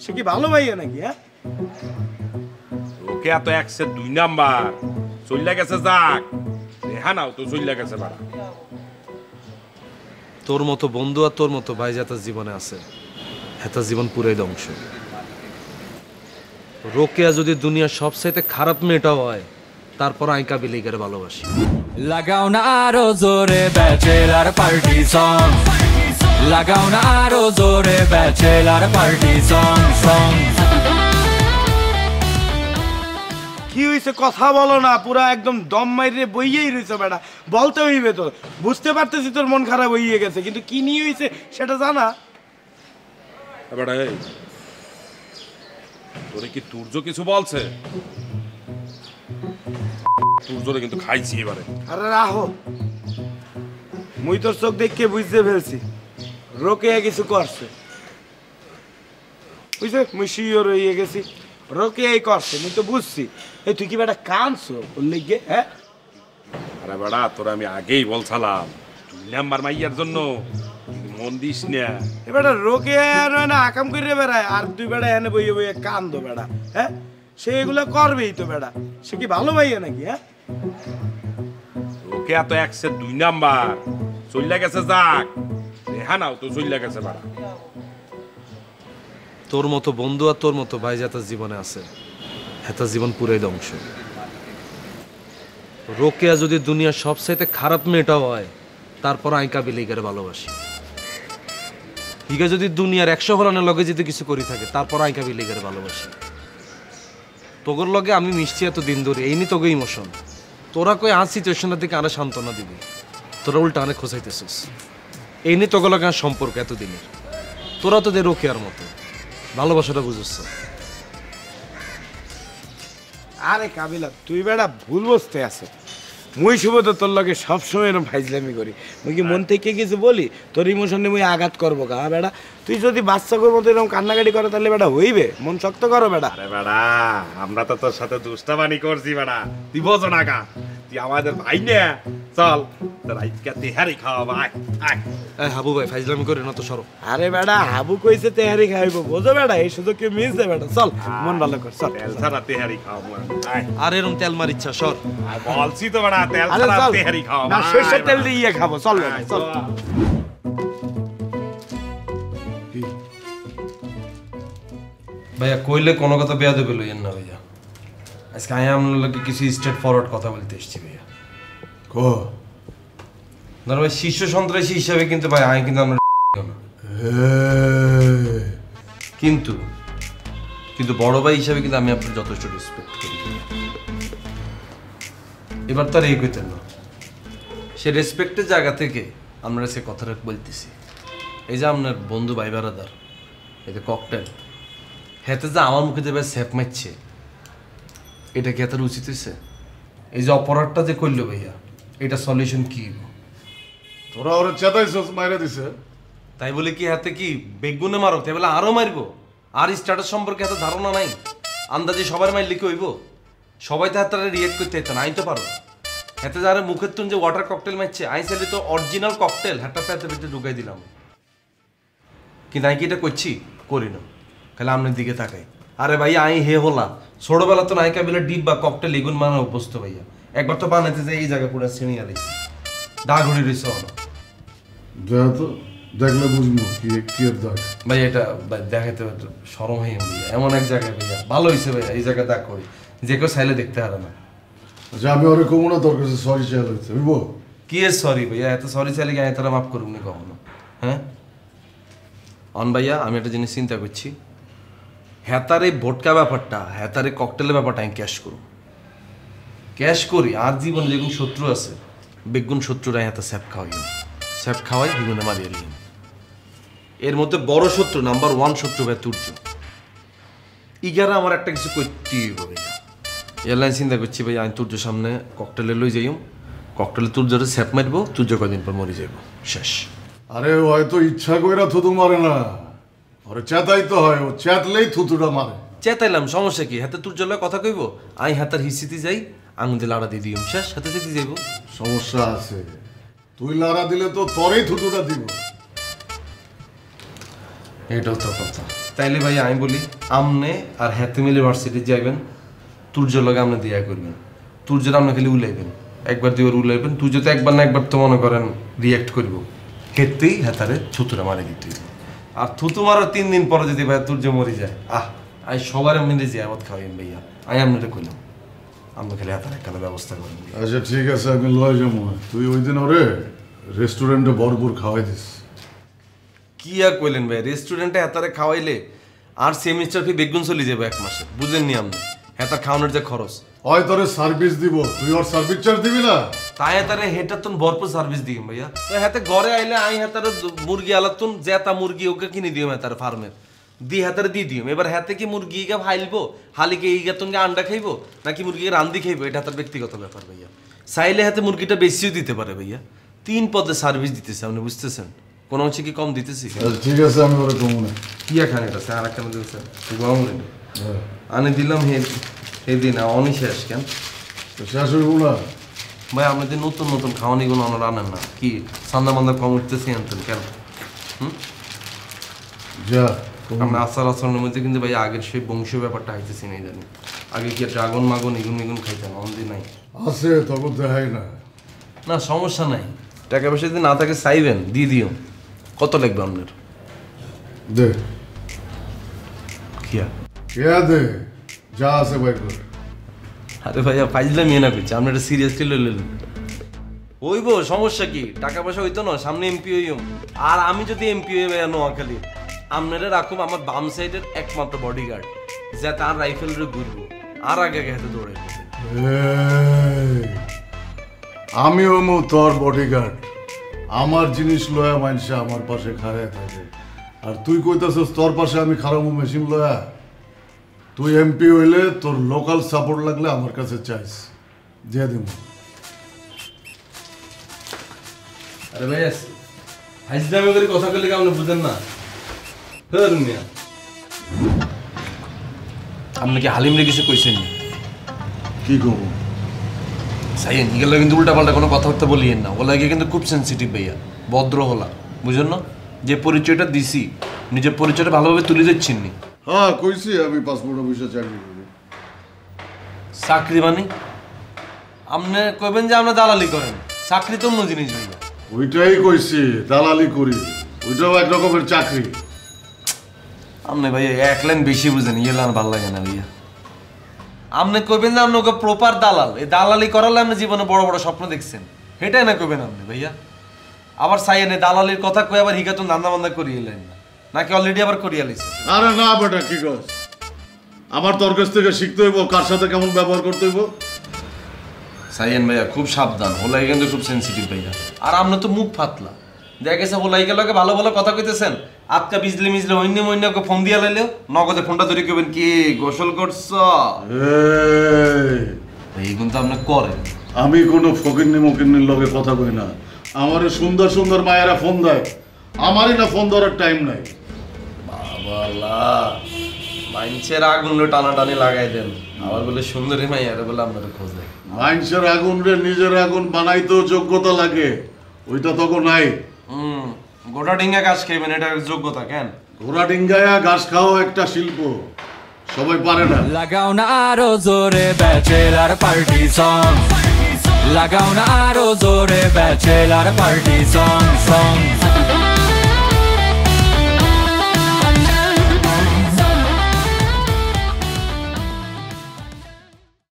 সে কি ভালো ভাইয়া নাকি? হ্যাঁ, ওকে এত 102 নাম্বার চইলা গেছে যাক, রেহানাও তো চইলা গেছে বাড়া। তোর মতো বন্ধু আর তোর মতো ভাই যাতার জীবনে আছে, হেতার জীবন পুরাই ধ্বংস। রোকেয়া যদি দুনিয়ার সবচাইতে খারাপ মেয়েটা হয়, তারপর আইকা বিলিগারে ভালোবাসি। লাগাও না আরো জোরে ব্যাচেলার পার্টি সং, লাগাও না আরো জোরে ব্যাচেলার পার্টি সং সং। কি হয়েছে কথা বলো না, পুরা একদম দম মাইরে বইয়েই রয়েছে বেটা, বলতে হইবে তো। বুঝতে পারতেছি তোর মন খারাপ হইয়ে গেছে, কিন্তু কি নিয়ে হয়েছে সেটা জানা। বেটা এই তোরে কি তুর্য কিছু বলছে? তুর্যরে কিন্তু খাইছি এবারে। আরে রাহো, মুই তোর চোখ দেখে বুঝতে ফেলছি রোকেয়া কিছু করছে। বুঝছে, মুই শিওর হয়ে গেছি রোকেয়াই করছে, মুই তো বুঝছি। এই তুই কি বেটা কানছো ওর লিগে? হ্যাঁ, আরে বেটা তোরা আমি আগেই বলছিলাম 2 নাম্বার মাইয়ার জন্য মন দিস না। এবারে রোকেয়া নয় না আকাম করে বেড়ায়, আর তুই বেড়া এনে বইয়ে বইয়ে কান্দো বেড়া। হ্যাঁ, সে এগুলো করবেই তো বেড়া। সে কি ভালো ভাইয়া নাকি? হ্যাঁ, ওকে এত 102 নাম্বার চইলা গেছে যাক, রেহানাও তো চইলা গেছে বাড়া। তোর মতো বন্ধু আর তোর মতো ভাই যাতার জীবনে আছে, হেতার জীবন পুরাই ধ্বংস। রোকেয়া যদি দুনিয়ার সবচাইতে খারাপ মেয়েটা হয়, তারপর আইকা বিলিগারে ভালোবাসি। হিগা যদি দুনিয়ার 100 ফলানের লগে যদি কিছু করি থাকে, তারপর আইকা বিলিগারে ভালোবাসি। তোগর লগে আমি মিশছি এত দিন ধরে, এই নি তোকে ইমোশন। তোরা কই আজ সিচুয়েশনের দিকে আরে সান্ত্বনা দিবি, তোরা উল্টা আনে খোঁচাইতেছিস। এই নি তোকে লগে আর সম্পর্ক এতদিনের। তোরা তো দে রোকেয়ার মতো ভালোবাসাটা বুঝছ। আরে কাবিলা তুই বেড়া ভুল বসতে আছে। মুই শুভ তো তোর লগে সবসময় এরকম ফাইজলামি করি। মুই কি মন থেকে কিছু বলি তোর ইমোশনে মুই আঘাত করবো কা বেড়া? তুই যদি বাচ্চাগুলোর মতো এরকম কান্নাকাটি করো তাহলে বেড়া হইবে? মন শক্ত করো বেড়া। আরে বেটা আমরা তো তোর সাথে দুষ্টামানি করছি বেটা, তুই বোঝো না কা? তুই আমাদের ভাই না, চল তোর আজকে তেহারি খাওয়াবো। আয় আয়। এই হাবু ভাই ফাইজলামি করে না তো সরো। আরে বেড়া হাবু কইছে তেহারি খাইবো, বোঝো বেড়া? এই সুযোগ কেউ মিস দে বেড়া। চল মন ভালো কর, চল। তেল ছাড়া তেহারি খাওয়াবো। আয় আর এরম তেল মার ইচ্ছা সর। আয়, বলছি তো বেটা তেল আরে ছাড়া চল, তেহারি খাওয়াবো। না সরষের তেল দিয়ে খাবো, চল বেড়া চল। ভাইয়া কইলে কোনো কথা বেয়া দেবে লইয়েন না ভাইয়া। আজকে আমি আপনার লোকে কিছু স্ট্রেট ফরওয়ার্ড কথা বলতে এসেছি ভাইয়া। ধর ভাই শীর্ষ সন্ত্রাসী হিসাবে কিন্তু ভাই আমি কিন্তু আমরা কিন্তু কিন্তু বড় ভাই হিসাবে কিন্তু আমি আপনার যথেষ্ট রেসপেক্ট করি। এবার তো আর এই কইতেন না, সে রেসপেক্টের জায়গা থেকে আমরা সে কথাটা বলতেছি। এই যে আপনার বন্ধু ভাই বারাদার এই যে ককটেল হেতে যে আমার মুখে দেবে স্যাপ মারছে, এটা কি এত উচিত হয়েছে? এই যে অপরাধটা যে করলো ভাইয়া, এটা সলিউশন কি? তোরা ওরা চেতাইছস মাইরা দিছে। তাই বলে কি হাতে কি বেগুনে মারো? তাই বলে আরো মারবো? আর স্ট্যাটাস সম্পর্কে এত ধারণা নাই? আন্দাজে সবার মাইল লিখে হইব? সবাই তো হাতে রিয়েক্ট করতে হতো না, আই তো পারো। হাতে যারা মুখের তুন যে ওয়াটার ককটেল মারছে, আই চাইলে তো অরিজিনাল ককটেল হাতটা হাতে ভিতরে ঢুকাই দিলাম। কিন্তু আমি কি এটা করছি? করি না, খালি আপনার দিকে তাকাই। আরে ভাই আই হে হলাম ছোটবেলা তো নায়িকা বেলা ডিপ বা ককটেল এগুন মানে অভ্যস্ত ভাইয়া। একবার তো বানাইতে যে এই জায়গা পুরো শ্রেণী আলাইছি দা ঘুরি রয়েছে হলো। দেখা তো দেখলে বুঝবো কি কি এর দাগ। ভাই এটা দেখাতে সরম হয়ে ভাইয়া, এমন এক জায়গায় ভাইয়া ভালো হয়েছে ভাইয়া এই জায়গায় দাগ করি, যে কেউ চাইলে দেখতে হারে না। আচ্ছা আমি ওরে কমু না, তোর কাছে সরি চাইল হয়েছে বুঝবো? কি এর সরি ভাইয়া? এত সরি চাইলে কি আমি তারা মাফ করুন নি কখনো? হ্যাঁ অন ভাইয়া আমি একটা জিনিস চিন্তা করছি, হেতার এই ভোটকা ব্যাপারটা, হেতার এই ককটেলের ব্যাপারটা আমি ক্যাশ করি। আর জীবনে যেগুন শত্রু আছে বেগুন শত্রুরা হেতা স্যাপ খাওয়াই, স্যাপ খাওয়াই বেগুনে মারিয়ে নিন। এর মধ্যে বড় শত্রু নাম্বার 1 শত্রু ভাই তুর্য। ইগারা আমার একটা কিছু করতেই হইব ভাইয়া। এয়ারলাইন চিন্তা করছি ভাই আমি তুর্য সামনে ককটেলে লই যাইম, ককটেলে তুর্যরে স্যাপ মারবো, তুর্য কদিন পর মরে যাইব, শেষ। আরে হয়তো ইচ্ছা কইরা থুতু মারে না, ওরে চেতাইতে হয়, ও চেতলেই থুতুটা মারে। চেতাইলাম সমস্যা কি? হাতে তুর্য লয় কথা কইব, আমি হাতার হিসিতে যাই আঙুল দিয়ে লাড়া দিয়ে দিম, শেষ, হাতে যেতে যাইব। সমস্যা আছে, তুই লাড়া দিলে তো তোরই থুতুটা দিব। এটাও তো কথা। তাইলে ভাই আমি বলি আমনে আর হ্যাতে মিলে ভার্সিটি যাইবেন, তুর্যর লগে আপনি দিয়া করবেন, তুর্যের আপনি খালি উলাইবেন, একবার দুইবার উলাইবেন, তুই যদি একবার না একবার তো মনে করেন রিয়াক্ট করব, হেতেই হেতারে থুতুরা মারে দিতে। আর থুতু মারার 3 দিন পরে যদি ভাই তুর্য মরে যায়, আমি সবার মিলে জিয়ামত খাওয়াইন ভাইয়া, আমি আপনারা কইলাম আপনি খালি হেতার একটা ব্যবস্থা করেন। আচ্ছা ঠিক আছে, আমি লয় যাবো। তুই ওই দিন ওরে রেস্টুরেন্টে ভরপুর খাওয়াই দিস। কি আর কইলেন ভাই, রেস্টুরেন্টে হেতারে খাওয়াইলে আর সেমিস্টার ফি বেগুন চলে যাবে 1 মাসে, বুঝেননি আপনি? হেতার খাওয়ানোর যে খরচ হয় তোরে সার্ভিস দিব, তুই ওর সার্ভিস চার্জ দিবি না? তাই হেতারে হেটার তুন ভরপুর সার্ভিস দিই ভাইয়া। তো হেতে ঘরে আইলে আই হেতারে মুরগি আলাতুন জেতা মুরগি ওকে কিনে দিও হেতার ফার্মের দি হেতারে দিয়ে দিও। এবার হেতে কি মুরগি গা ফাইলবো, হালিকে ইগা তুনকে আন্ডা খাইবো নাকি মুরগিকে রান্দি খাইবো, এটা তার ব্যক্তিগত ব্যাপার ভাইয়া। চাইলে হাতে মুরগিটা বেশিও দিতে পারে ভাইয়া। 3 পদে সার্ভিস দিতেছে, আপনি বুঝতেছেন? কোনো অংশে কি কম দিতেছি? ঠিক আছে, আমি ওরে কমু না। কি খান এটা স্যার, আর কেন দিতেছেন গরম রেডি আনি দিলাম এই দিন অনি শেষ কেন শেষ হইব না ভাই? আপনাদের নতুন নতুন খাওয়ানিগুলো আমরা আনেন না কি? সান্দা মান্দা কম উঠতেছি আনতেন কেন? যা আমরা আচার আচরণের মধ্যে কিন্তু ভাই আগের সেই বংশীয় ব্যাপারটা হাইতেছি নাই জানি। আগে কি ড্রাগন মাগন এগুন খাইতেন, অন্দি নাই আছে তখন দেখাই না। না সমস্যা নাই, টাকা পয়সা যদি না থাকে চাইবেন দিয়ে দিও। কত লাগবে আপনার? দে কিয়া কেয়া দে, যা আছে ভাই কর। আরে ভাইয়া ফাইজলাম ইয়ে না করছি, আপনি এটা সিরিয়াসলি লইলেন। হইব সমস্যা কি? টাকা পয়সা হইতো না, সামনে এমপি হইম। আর আমি যদি এমপি হই ভাইয়া নোয়াখালী, আপনারা রাখুম আমার বাম সাইডের একমাত্র বডিগার্ড, যাতে আর রাইফেল রে ঘুরবো আর আগে আগে হাতে দৌড়ে। আমি হমু তোর বডিগার্ড, আমার জিনিস লয়া মানছে আমার পাশে খাড়ায় থাকে, আর তুই কইতাছস তোর পাশে আমি খারামু মেশিন লয়া? তুই এমপি হইলে তোর লোকাল সাপোর্ট লাগলে আমার কাছে চাইস, দিয়ে দিব। আরে ভাইয়া হাইজলামি করে কথা কইলে আপনি বুঝেন না? হ্যাঁ মিয়া, আপনি কি হালিম রে কিছু কইছেন? কি করবো সাইয়েন এগুলো কিন্তু উল্টাপাল্টা কোনো কথাবার্তা বলিয়েন না, ওলা কিন্তু খুব সেন্সিটিভ ভাইয়া, ভদ্র হলা বুঝেন না? যে পরিচয়টা দিছি নিজের পরিচয়টা ভালোভাবে তুলে দিচ্ছেন নি। হ্যাঁ কইছি আমি পাসপোর্ট অফিসে চাকরি করি। চাকরি মানে আপনি কইবেন যে আমরা দালালি করেন, চাকরি তো অন্য জিনিস ভাইয়া। ওইটাই কইছি, দালালি করি, ওইটাও এক রকমের চাকরি। আপনি ভাইয়া 1 লাইন বেশি বুঝেন, ইয়ে লাইন ভালো লাগে না ভাইয়া। আপনি কইবেন যে আপনি ওকে প্রপার দালাল, এই দালালি করালে আপনি জীবনে বড় বড় স্বপ্ন দেখছেন, সেটাই না কইবেন আপনি ভাইয়া। আবার সাইয়েনে দালালির কথা কই আবার হিগাতুন ধান্দা বান্দা করিয়ে এলেন না নাকি অলরেডি আবার করিয়ে লাইছেন? আরে না বেটা, কি কস? আমার তোর কাছ থেকে শিখতে হইব কার সাথে কেমন ব্যবহার করতে হইব। সাইয়েন ভাইয়া খুব সাবধান, হোলাই কিন্তু খুব সেন্সিটিভ ভাইয়া। আর আপনি তো মুখ ফাতলা, দেখা গেছে হোলাই গেলে ভালো ভালো কথা কইতেছেন, আপকা বিজলি মিজলি অন্য ওকে ফোন দিয়া লাইলেও নগদে ফোনটা ধরে কইবেন কি গোসল করছ। এই কিন্তু আপনি করেন। আমি কোনো ফকিন্নি মকিন্নির লগে কথা কই না, আমার সুন্দর সুন্দর মায়েরা ফোন দেয়, আমারই না ফোন ধরার টাইম নাই। বাবালা মাইনছের আগুন টানাটানি লাগাই দেন, আবার বলে সুন্দরী মাইয়ারে বলে আপনাদের খোঁজে। মানুষের আগুন রে নিজের আগুন বানাইতেও যোগ্যতা লাগে, ওইটা তখন নাই। গোটা ডিঙ্গা গাছ খাইবেন, এটা যোগ্যতা কেন? ঘোড়া ডিঙ্গায়া ঘাস খাওয়া একটা শিল্প, সবাই পারে না। লাগাও না আরো জোরে ব্যাচেলার পার্টি সং, লাগাও না আরো জোরে ব্যাচেলার পার্টি সং।